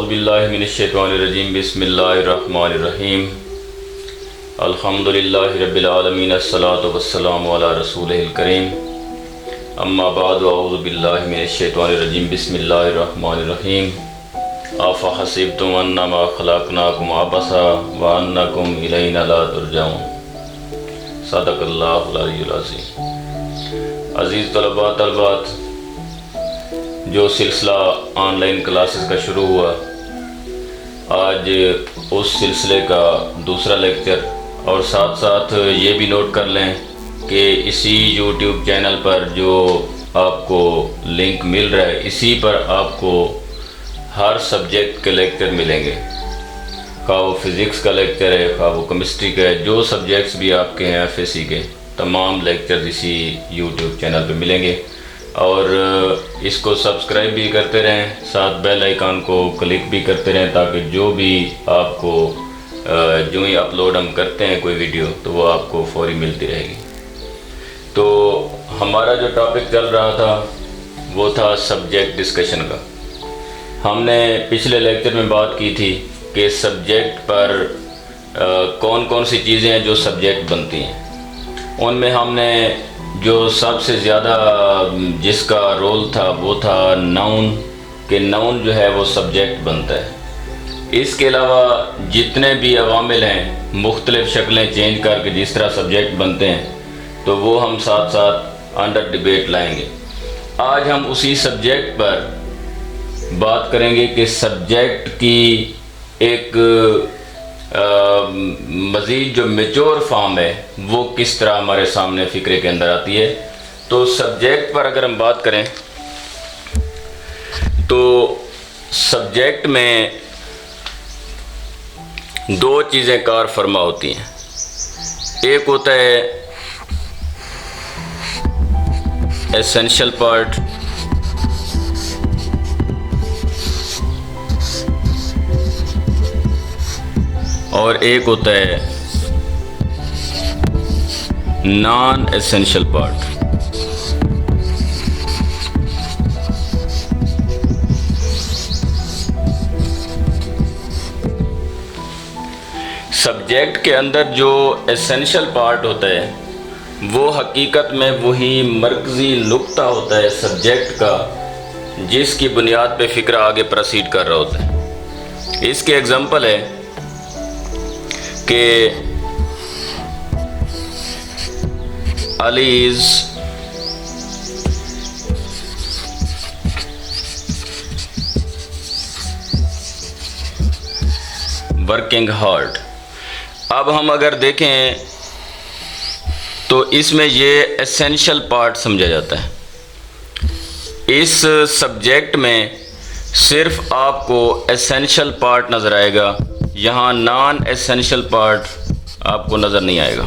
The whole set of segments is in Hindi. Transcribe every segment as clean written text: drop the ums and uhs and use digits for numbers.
औज़ुबिल्लाहि मिनश्शैतानिर्रजीम बिस्मिल्लाहिर्रहमानिर्रहीम अल्हम्दुलिल्लाहि रब्बिल आलमीन अस्सलातु वस्सलामु अला रसूलिहिल करीम अम्मा बादु औज़ुबिल्लाहि मिनश्शैतानिर्रजीम बिस्मिल्लाहिर्रहमानिर्रहीम अफ़हसिब्तुम अन्नमा खलक़नाकुम अबसा व अन्नकुम इलैना ला तुरजऊन। सदक़ल्लाहुल अलीयुल अज़ीम। अज़ीज़ तलबा तलबात, जो सिलसिला ऑनलाइन क्लासेस का शुरू हुआ, आज उस सिलसिले का दूसरा लेक्चर, और साथ साथ ये भी नोट कर लें कि इसी यूट्यूब चैनल पर जो आपको लिंक मिल रहा है, इसी पर आपको हर सब्जेक्ट के लेक्चर मिलेंगे। खा वो फ़िज़िक्स का लेक्चर है, खा वो केमिस्ट्री का है, जो सब्जेक्ट्स भी आपके हैं एफएससी के, तमाम लेक्चर्स इसी यूट्यूब चैनल पे मिलेंगे। और इसको सब्सक्राइब भी करते रहें, साथ बेल आइकन को क्लिक भी करते रहें, ताकि जो भी आपको जो ही अपलोड हम करते हैं कोई वीडियो, तो वो आपको फौरी मिलती रहेगी। तो हमारा जो टॉपिक चल रहा था वो था सब्जेक्ट डिस्कशन का। हमने पिछले लेक्चर में बात की थी कि सब्जेक्ट पर कौन कौन सी चीज़ें हैं जो सब्जेक्ट बनती हैं। उनमें हमने जो सबसे ज़्यादा जिसका रोल था वो था नाउन, कि नाउन जो है वो सब्जेक्ट बनता है। इसके अलावा जितने भी अवामिल हैं, मुख्तलिफ़ शक्लें चेंज करके जिस तरह सब्जेक्ट बनते हैं, तो वो हम साथ साथ अंडर डिबेट लाएंगे। आज हम उसी सब्जेक्ट पर बात करेंगे कि सब्जेक्ट की एक मज़ीद जो मेच्योर फॉर्म है वो किस तरह हमारे सामने फ़िक्रे के अंदर आती है। तो सब्जेक्ट पर अगर हम बात करें तो सब्जेक्ट में दो चीज़ें कार फरमा होती हैं। एक होता है एसेंशियल पार्ट, और एक होता है नॉन एसेंशियल पार्ट। सब्जेक्ट के अंदर जो एसेंशियल पार्ट होता है वो हकीकत में वही मरकज़ी नुक्ता होता है सब्जेक्ट का, जिसकी बुनियाद पे फ़िक्रा आगे प्रोसीड कर रहा होता है। इसके एग्जांपल है कि अली इज वर्किंग हार्ड। अब हम अगर देखें तो इसमें ये एसेंशियल पार्ट समझा जाता है। इस सब्जेक्ट में सिर्फ आपको एसेंशियल पार्ट नज़र आएगा, यहाँ नॉन एसेंशियल पार्ट आपको नज़र नहीं आएगा।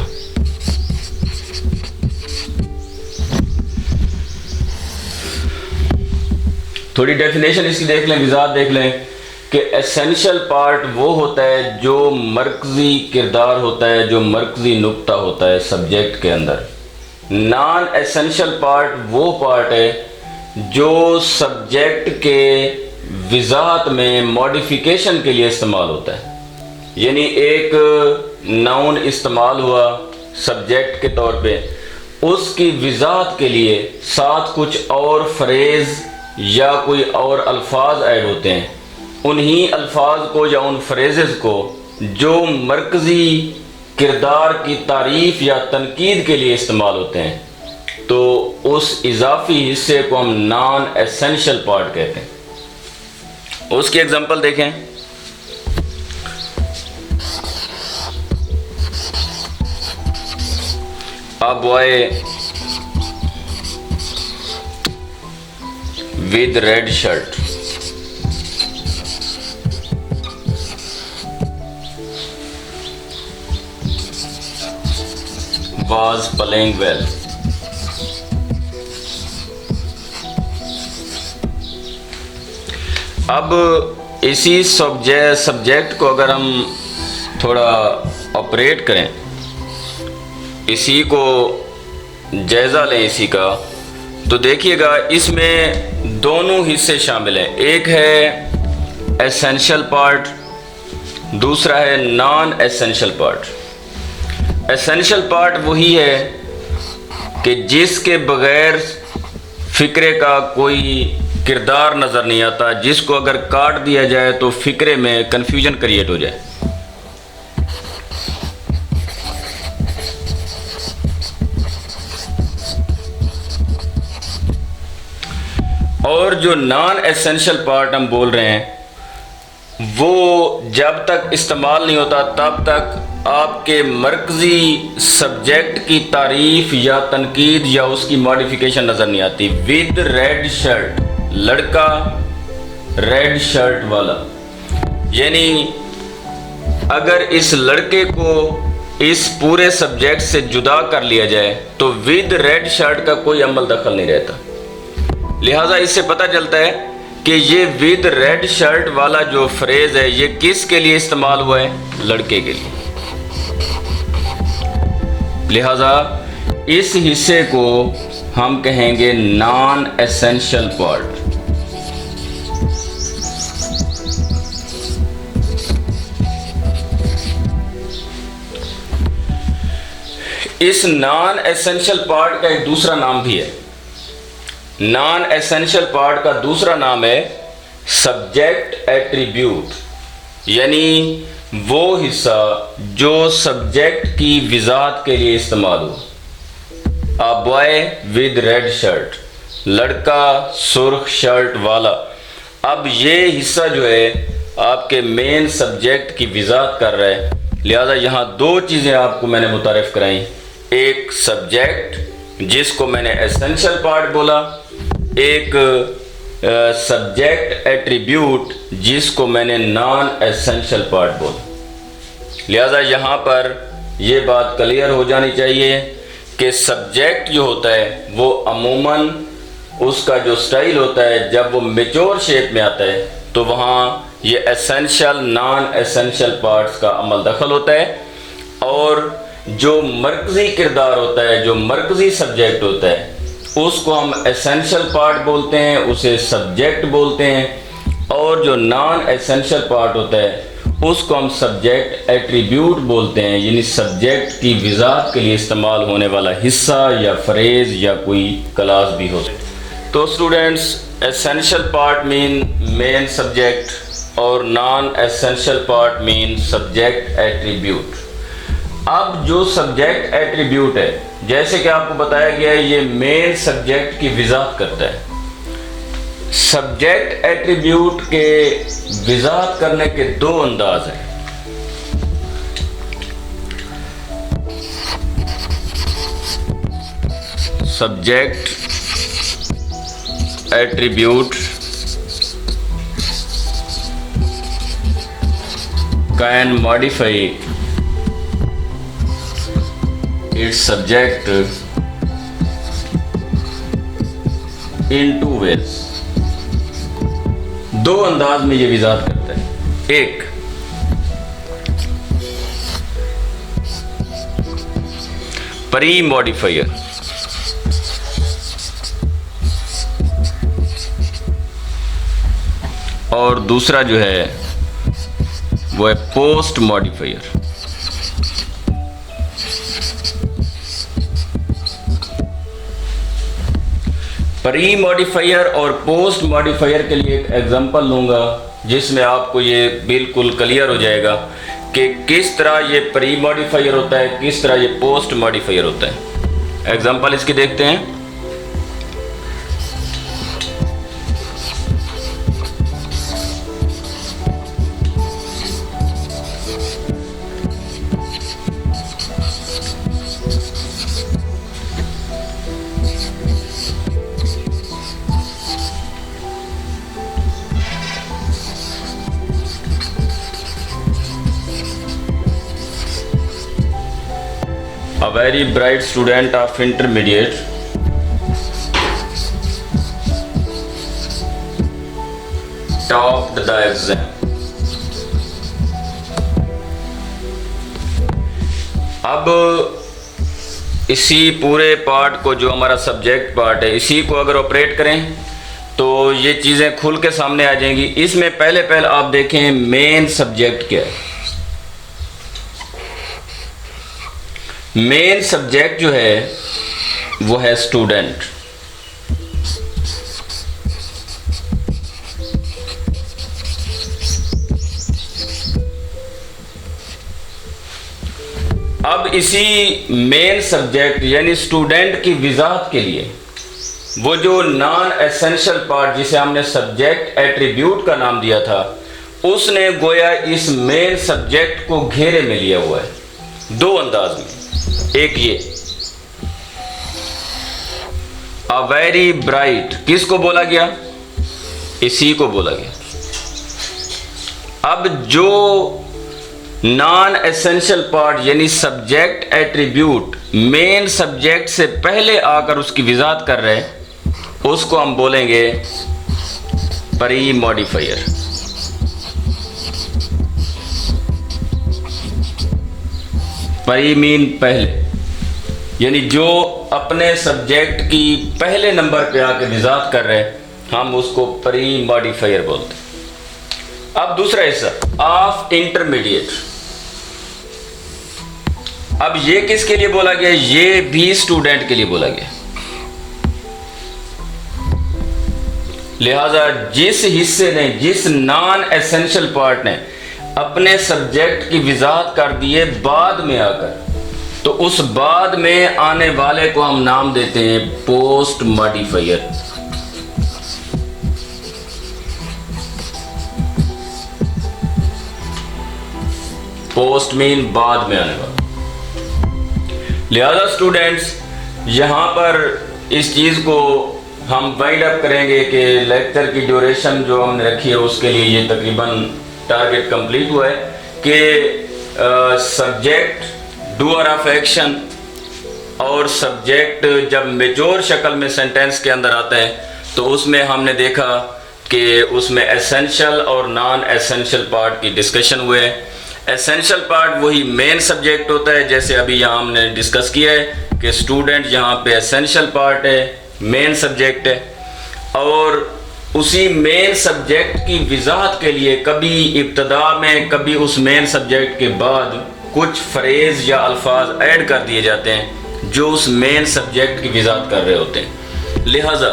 थोड़ी डेफिनेशन इसकी देख लें, विजात देख लें कि एसेंशियल पार्ट वो होता है जो मरकज़ी किरदार होता है, जो मरकज़ी नुक्ता होता है सब्जेक्ट के अंदर। नॉन एसेंशियल पार्ट वो पार्ट है जो सब्जेक्ट के विजात में मॉडिफिकेशन के लिए इस्तेमाल होता है। यानी एक नाउन इस्तेमाल हुआ सब्जेक्ट के तौर पे, उसकी विजात के लिए साथ कुछ और फ्रेज़ या कोई और अल्फाज ऐड होते हैं। उन्हीं अल्फाज को या उन फ्रेजेस को जो मरकज़ी किरदार की तारीफ़ या तनकीद के लिए इस्तेमाल होते हैं, तो उस इजाफी हिस्से को हम नॉन एसेंशियल पार्ट कहते हैं। उसकी एग्जांपल देखें। A boy with red shirt was playing well. अब इसी सब्जेक्ट को अगर हम थोड़ा ऑपरेट करें, इसी को जायज़ा लें इसी का, तो देखिएगा इसमें दोनों हिस्से शामिल हैं। एक है एसेंशियल पार्ट, दूसरा है non essential part. Essential part वही है कि जिसके बगैर फ़िक्रे का कोई किरदार नज़र नहीं आता, जिसको अगर काट दिया जाए तो फ़िक्रे में कन्फ्यूजन क्रिएट हो जाए। और जो नॉन एसेंशियल पार्ट हम बोल रहे हैं वो जब तक इस्तेमाल नहीं होता तब तक आपके मरकज़ी सब्जेक्ट की तारीफ़ या तनकीद या उसकी मॉडिफिकेशन नज़र नहीं आती। विद रेड शर्ट, लड़का रेड शर्ट वाला, यानी अगर इस लड़के को इस पूरे सब्जेक्ट से जुदा कर लिया जाए तो विद रेड शर्ट का कोई अमल दखल नहीं रहता। लिहाजा इससे पता चलता है कि ये विद रेड शर्ट वाला जो फ्रेज है ये किसके लिए इस्तेमाल हुआ है? लड़के के लिए। लिहाजा इस हिस्से को हम कहेंगे नॉन एसेंशियल पार्ट। इस नॉन एसेंशियल पार्ट का एक दूसरा नाम भी है। नॉन एसेंशियल पार्ट का दूसरा नाम है सब्जेक्ट एट्रीब्यूट, यानी वो हिस्सा जो सब्जेक्ट की वजाहत के लिए इस्तेमाल हो। A boy with red shirt, लड़का सुर्ख शर्ट वाला। अब ये हिस्सा जो है आपके मेन सब्जेक्ट की वजाहत कर रहा है। लिहाजा यहाँ दो चीज़ें आपको मैंने मुतारिफ कराई, एक सब्जेक्ट जिसको मैंने एसेंशियल पार्ट बोला, एक सब्जेक्ट एट्रीब्यूट जिसको मैंने नॉन एसेंशियल पार्ट बोला। लिहाजा यहाँ पर यह बात क्लियर हो जानी चाहिए कि सब्जेक्ट जो होता है वो अमूमन उसका जो स्टाइल होता है जब वो मेच्योर शेप में आता है तो वहाँ ये एसेंशियल नॉन एसेंशियल पार्ट्स का अमल दखल होता है। और जो मरकज़ी किरदार होता है, जो मरकज़ी सब्जेक्ट होता है, उसको हम एसेंशियल पार्ट बोलते हैं, उसे सब्जेक्ट बोलते हैं। और जो नॉन एसेंशियल पार्ट होता है उसको हम सब्जेक्ट एट्रीब्यूट बोलते हैं, यानी सब्जेक्ट की वजाहत के लिए इस्तेमाल होने वाला हिस्सा या फ्रेज या कोई क्लास भी हो। तो students, essential part mean main subject और non essential part mean subject attribute. अब जो सब्जेक्ट एट्रीब्यूट है, जैसे कि आपको बताया गया है, ये मेन सब्जेक्ट की वजाहत करता है। सब्जेक्ट एट्रीब्यूट के वजाहत करने के दो अंदाज हैं। Subject attribute can modify its subject in two ways। दो अंदाज में ये वजाहत करता है। एक, प्री मॉडिफायर, और दूसरा जो है वो है पोस्ट मॉडिफायर। प्री मॉडिफायर और पोस्ट मॉडिफायर के लिए एक एग्जांपल लूँगा जिसमें आपको ये बिल्कुल क्लियर हो जाएगा कि किस तरह ये प्री मॉडिफायर होता है, किस तरह ये पोस्ट मॉडिफायर होता है। एग्जांपल इसकी देखते हैं। A very bright student of intermediate topped the exam। अब इसी पूरे पार्ट को, जो हमारा सब्जेक्ट पार्ट है, इसी को अगर ऑपरेट करें तो ये चीज़ें खुल के सामने आ जाएंगी। इसमें पहले आप देखें मेन सब्जेक्ट क्या है। मेन सब्जेक्ट जो है वो है स्टूडेंट। अब इसी मेन सब्जेक्ट यानी स्टूडेंट की वजाहत के लिए वो जो नॉन एसेंशियल पार्ट जिसे हमने सब्जेक्ट एट्रीब्यूट का नाम दिया था, उसने गोया इस मेन सब्जेक्ट को घेरे में लिया हुआ है दो अंदाज में। एक ये अ वेरी ब्राइट, किसको बोला गया? इसी को बोला गया। अब जो नॉन एसेंशियल पार्ट यानी सब्जेक्ट एट्रीब्यूट मेन सब्जेक्ट से पहले आकर उसकी वजाहत कर रहे हैं, उसको हम बोलेंगे प्री मॉडिफायर। प्री मीन पहले, यानी जो अपने सब्जेक्ट की पहले नंबर पे आके वजाहत कर रहे हैं, हम उसको प्री मॉडिफायर बोलते हैं। अब दूसरा हिस्सा ऑफ इंटरमीडिएट। अब ये किसके लिए बोला गया? ये भी स्टूडेंट के लिए बोला गया। लिहाजा जिस हिस्से ने, जिस नॉन एसेंशियल पार्ट ने अपने सब्जेक्ट की वजाहत कर दी है बाद में आकर, तो उस बाद में आने वाले को हम नाम देते हैं पोस्ट मॉडिफायर। पोस्ट मीन बाद में आने वाला। लिहाजा स्टूडेंट्स, यहां पर इस चीज को हम वाइंड अप करेंगे कि लेक्चर की ड्यूरेशन जो हमने रखी है उसके लिए ये तकरीबन टारगेट कंप्लीट हुआ है कि सब्जेक्ट डूअर ऑफ एक्शन और सब्जेक्ट जब मेजोर शक्ल में सेंटेंस के अंदर आता है तो उसमें हमने देखा कि उसमें एसेंशियल और नॉन एसेंशियल पार्ट की डिस्कशन हुए है। एसेंशियल पार्ट वही मेन सब्जेक्ट होता है, जैसे अभी यहाँ हमने डिस्कस किया है कि स्टूडेंट यहाँ पे एसेंशियल पार्ट है, मेन सब्जेक्ट है, और उसी मेन सब्जेक्ट की वजाहत के लिए कभी इब्तदा में कभी उस मेन सब्जेक्ट के बाद कुछ फ्रेज या अल्फाज ऐड कर दिए जाते हैं जो उस मेन सब्जेक्ट की वजाहत कर रहे होते हैं। लिहाजा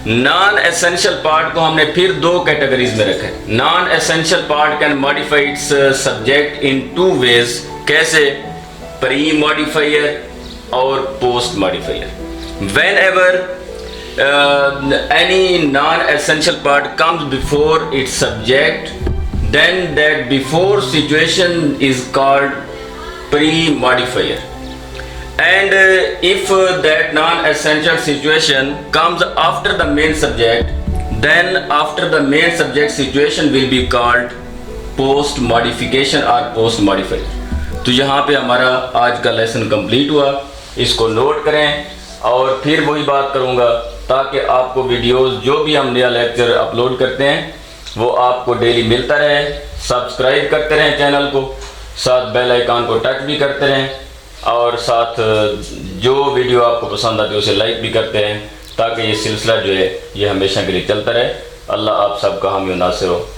नॉन एसेंशियल पार्ट को हमने फिर दो कैटेगरीज में रखा है। Non essential part can modify its subject in two ways. कैसे? प्री मॉडिफायर और post modifier. Whenever any non-essential part comes before its subject, then that before situation is called pre-modifier. And if that non-essential situation comes after the main subject, then after the main subject situation will be called post-modification or post-modifier. तो यहाँ पे हमारा आज का लेसन कंप्लीट हुआ। इसको नोट करें और फिर वही बात करूंगा ताकि आपको वीडियोस जो भी हम नया लेक्चर अपलोड करते हैं वो आपको डेली मिलता रहे। सब्सक्राइब करते रहें चैनल को, साथ बेल आइकन को टच भी करते रहें, और साथ जो वीडियो आपको पसंद आती है उसे लाइक भी करते रहें ताकि ये सिलसिला जो है ये हमेशा के लिए चलता रहे। अल्लाह आप सबका हामी नासिर हो।